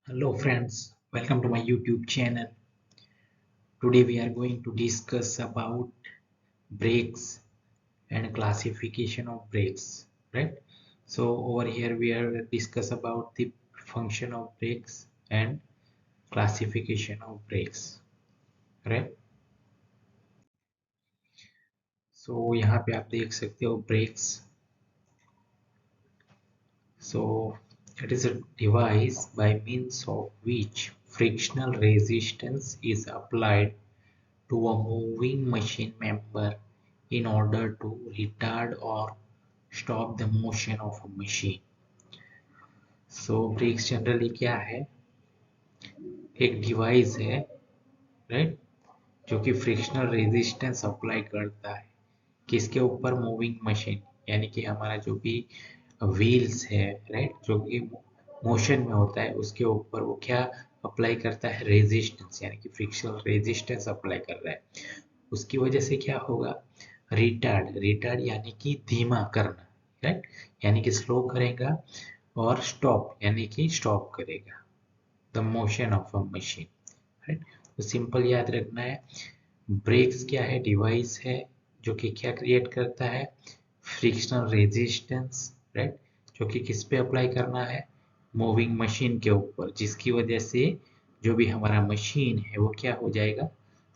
Hello friends, welcome to my YouTube channel. Today we are going to discuss about brakes and classification of brakes, right? So over here we are discuss about the function of brakes and classification of brakes, right? So यहाँ पे आप देख सकते हो brakes. So it is a device by means of which frictional resistance is applied to a moving machine member in order to retard or stop the motion of a machine. So brakes generally क्या है, एक device है, right, जो कि frictional resistance apply करता है किसके ऊपर, मूविंग मशीन, यानी कि हमारा जो भी व्हील्स है, राइट, जो कि मोशन में होता है उसके ऊपर वो क्या अप्लाई करता है, रेजिस्टेंस, यानी कि फ्रिक्शनल रेजिस्टेंस अप्लाई कर रहा है। उसकी वजह से क्या होगा, रिटार्ड, रिटार्ड यानी कि धीमा करना, राइट, यानी कि स्लो करेगा, और स्टॉप यानी कि स्टॉप करेगा the motion of a machine, right. तो सिंपल याद रखना है, ब्रेक्स क्या है, डिवाइस है जो कि क्या क्रिएट करता है, फ्रिक्शनल रेजिस्टेंस, राइट, जो कि किस पे अप्लाई करना है, मूविंग मशीन के ऊपर, जिसकी वजह से जो भी हमारा मशीन है वो क्या हो जाएगा,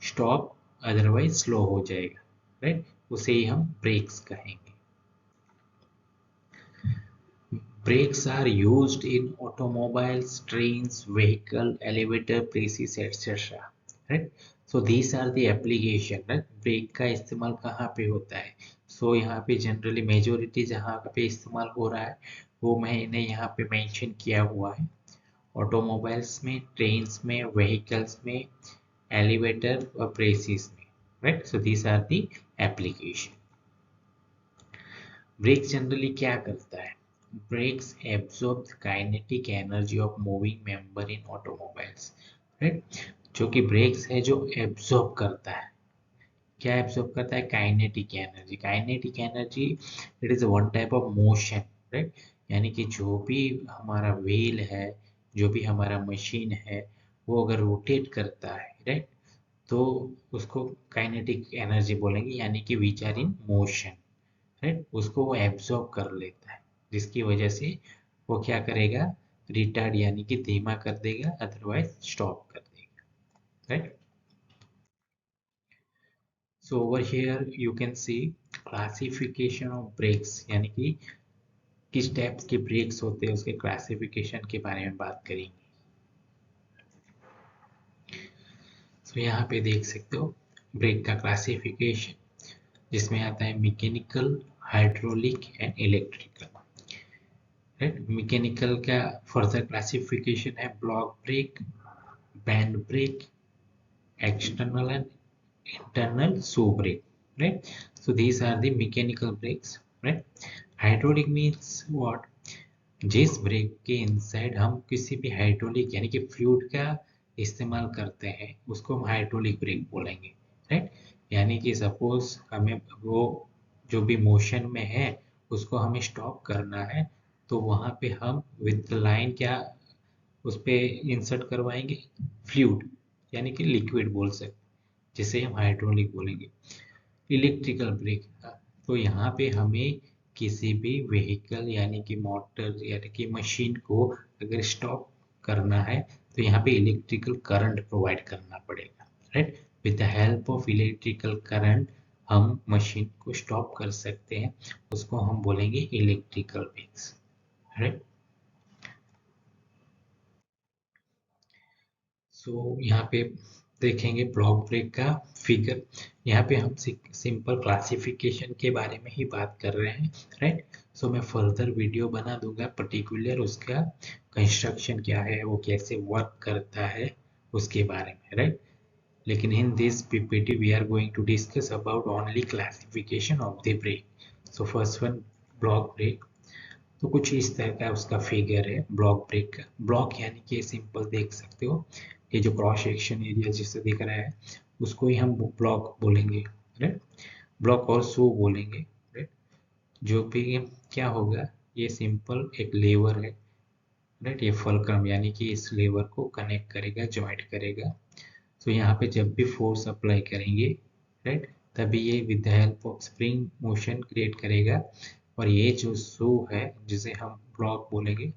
स्टॉप, अदरवाइज स्लो हो जाएगा, राइट, उसे ही हम ब्रेक्स कहेंगे। Brakes are used in automobiles, trains, vehicle, elevator, presses, etc. Right? So these are the application. Right? Brake का इस्तेमाल कहाँ पे होता है? So यहाँ पे जनरली मेजोरिटी जहाँ पे इस्तेमाल हो रहा है वो मैंने यहाँ पे मेंशन किया हुआ है, ऑटोमोबाइल्स में, ट्रेन्स में, व्हीकल्स में, एलिवेटर और प्रेसिस में, right. So these are the application. Brake generally क्या करता है, brakes absorb kinetic energy of moving member in automobiles, right, जो कि ब्रेक्स है जो एब्जॉर्ब करता है, क्या एब्जॉर्ब करता है, kinetic energy. Kinetic energy it is one type of motion, right, यानी कि जो भी हमारा व्हील है, जो भी हमारा मशीन है, वो अगर रोटेट करता है, राइट, तो उसको काइनेटिक एनर्जी बोलेंगे, यानी कि which are in motion, right, उसको वो एब्जॉर्ब कर लेता है, जिसकी वजह से वो क्या करेगा, रिटार्ड यानी कि धीमा कर देगा, अदरवाइज स्टॉप कर देगा, right. So over here you can see classification of brakes, यानी कि किस टाइप के ब्रेक्स होते हैं उसके क्लासिफिकेशन के बारे में बात करेंगे। सो यहाँ पे देख सकते हो ब्रेक का क्लासिफिकेशन, जिसमें आता है mechanical, hydraulic and electrical, right. Mechanical का फर्दर क्लासिफिकेशन है block brake, band brake, external and internal shoe brake, right? So these are the mechanical brakes, right? Hydraulic means what, जिस ब्रेक के inside हम किसी भी हाइड्रोलिक यानी कि fluid का इस्तेमाल करते हैं उसको हम हाइड्रोलिक ब्रेक बोलेंगे, राइट, यानी कि सपोज हमें वो जो भी मोशन में है उसको हमें स्टॉप करना है, तो वहां पे हम विद लाइन क्या उस पे इंसर्ट करवाएंगे, फ्लूइड, यानी कि लिक्विड बोल सकते, जिसे हम हाइड्रोलिक बोलेंगे। इलेक्ट्रिकल ब्रेक, तो यहाँ पे हमें किसी भी व्हीकल यानी कि मोटर यानी कि मशीन को अगर स्टॉप करना है तो यहाँ पे इलेक्ट्रिकल करंट प्रोवाइड करना पड़ेगा, right. With the help of electrical current हम मशीन को स्टॉप कर सकते हैं, उसको हम बोलेंगे इलेक्ट्रिकल ब्रेक्स, राइट। सो यहाँ पे देखेंगे ब्लॉक ब्रेक का फिगर, यहाँ पे हम सिंपल क्लासिफिकेशन के बारे में ही बात कर रहे हैं, राइट। सो मैं फर्दर वीडियो बना दूंगा पर्टिकुलर उसका कंस्ट्रक्शन क्या है, वो कैसे वर्क करता है उसके बारे में, राइट। लेकिन in this PPT we are going to discuss about only classification of the brake. So first one, block brake. तो कुछ इस तरह का उसका फिगर है ब्लॉक ब्रेक का। ब्लॉक यानी कि सिंपल देख सकते हो, ये जो क्रॉस सेक्शन एरिया जिससे दिख रहा है उसको ही हम ब्लॉक बोलेंगे, राइट, ब्लॉक और शो बोलेंगे, राइट। जो भी क्या होगा, ये सिंपल एक लेवर है, राइट। ये फलक्रम यानी कि इस लेवर को कनेक्ट करेगा, ज्वाइंट करेगा। तो यहाँ पे जब भी फोर्स अप्लाई करेंगे, राइट, तभी ये with the help of spring motion create करेगा। और ये जो शू है जिसे हम ब्लॉक बोलेंगे,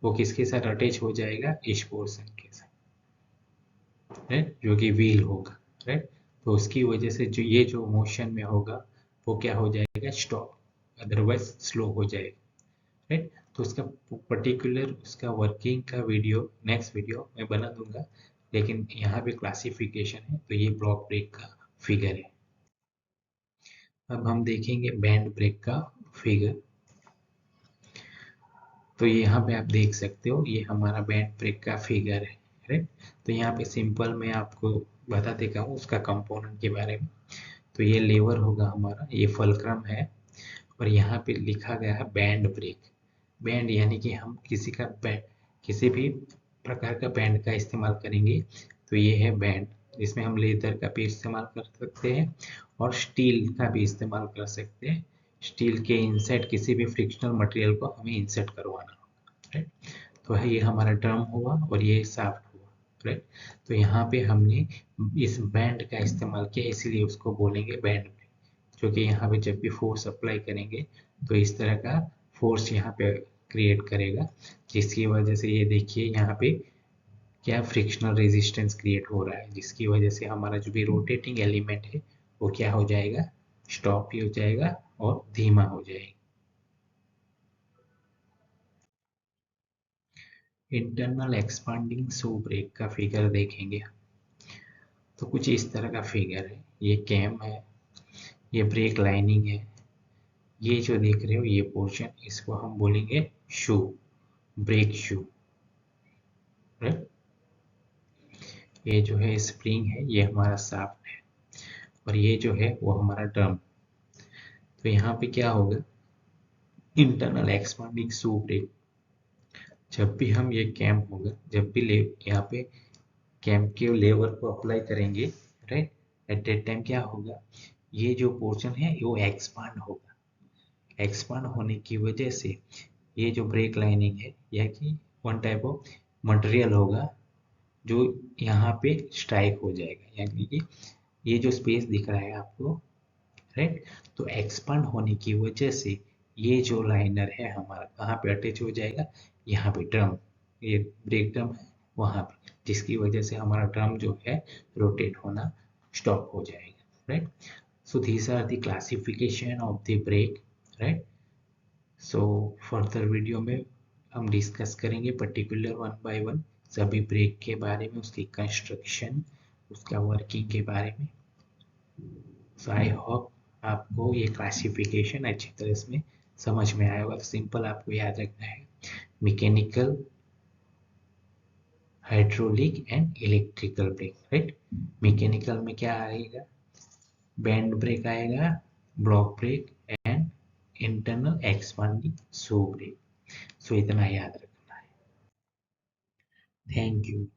वो किसके साथ अटैच हो जाएगा, इस पोर्शन के साथ, राइट, जो कि व्हील होगा, राइट। तो उसकी वजह से जो ये जो मोशन में होगा वो क्या हो जाएगा, स्टॉप, अदरवाइज स्लो हो जाएगा, राइट। तो उसका पर्टिकुलर उसका वर्किंग का वीडियो नेक्स्ट वीडियो मैं बना दूंगा, लेकिन यहाँ पे क्लासिफिकेशन है। तो ये ब्लॉक ब्रेक का फिगर है। अब हम देखेंगे बैंड ब्रेक का फिगर। तो यहाँ पे आप देख सकते हो, ये हमारा बैंड ब्रेक का फिगर है, राइट। तो यहाँ पे सिंपल मैं आपको बता देता हूँ उसका कंपोनेंट के बारे में। तो ये लेवर होगा हमारा, ये फलक्रम है, और यहाँ पे लिखा गया है बैंड ब्रेक। बैंड यानी कि हम किसी का बैंड, किसी भी प्रकार का बैंड का इस्तेमाल करेंगे। तो ये है बैंड, जिसमें हम लेदर का भी इस्तेमाल कर सकते हैं और स्टील का भी इस्तेमाल कर सकते हैं। स्टील के इनसाइड किसी भी फ्रिक्शनल मटेरियल को हमें इंसर्ट करवाना होगा, राइट। तो है ये हमारा ड्रम हुआ और ये शाफ्ट हुआ, राइट। तो यहाँ पे हमने इस बैंड का इस्तेमाल किया, इसीलिए उसको बोलेंगे बैंड, क्योंकि यहाँ पे जब भी फोर्स अप्लाई करेंगे तो इस तरह का फोर्स यहाँ पे क्रिएट करेगा, जिसकी वजह से ये देखिए यहाँ पे क्या फ्रिक्शनल रेजिस्टेंस क्रिएट हो रहा है, जिसकी वजह से हमारा जो भी रोटेटिंग एलिमेंट है वो क्या हो जाएगा, स्टॉप ही हो जाएगा और धीमा हो जाएगा। इंटरनल एक्सपांडिंग शू ब्रेक का फिगर देखेंगे तो कुछ इस तरह का फिगर है। ये कैम है, ये ब्रेक लाइनिंग है, ये जो देख रहे हो ये पोर्शन, इसको हम बोलेंगे शू, ब्रेक शू, राइट। ये जो है स्प्रिंग है, ये हमारा शाफ्ट है, और ये जो है वो हमारा ड्रम। तो यहाँ पे क्या होगा, इंटरनल एक्सपांडिंग शू ब्रेक, जब भी हम ये कैम होगा, जब भी ले यहाँ पे कैम के लेवर को अप्लाई करेंगे, राइट, एट दैट टाइम क्या होगा, ये जो पोर्शन है वो एक्सपांड होगा। एक्सपांड होने की वजह से ये जो ब्रेक लाइनिंग है, यह कि वन टाइप ऑफ मटेरियल होगा जो यहाँ पे स्ट्राइक हो जाएगा, यानी कि ये जो स्पेस दिख रहा है आपको, राइट। तो एक्सपांड होने की वजह से ये जो लाइनर है हमारा कहाँ पे अटैच हो जाएगा, यहाँ पे ड्रम, ये ब्रेक ड्रम है वहाँ पे, जिसकी वजह से हमारा ड्रम जो है रोटेट होना स्टॉप हो जाएगा, right. So these are the classification of the brake, right. So further video में हम डिस्कस करेंगे पर्टिकुलर वन बाय वन सभी ब्रेक के बारे में, उसकी कंस्ट्रक्शन, उसका वर्किंग के बारे में। सो आई होप आपको ये क्लासिफिकेशन अच्छी तरह से समझ में आया होगा। सिंपल आपको याद रखना है, mechanical, hydraulic and electrical brake, right. Mechanical में क्या आएगा, बैंड ब्रेक आएगा, block brake and internal expanding shoe brake. So इतना याद रखना है। Thank you.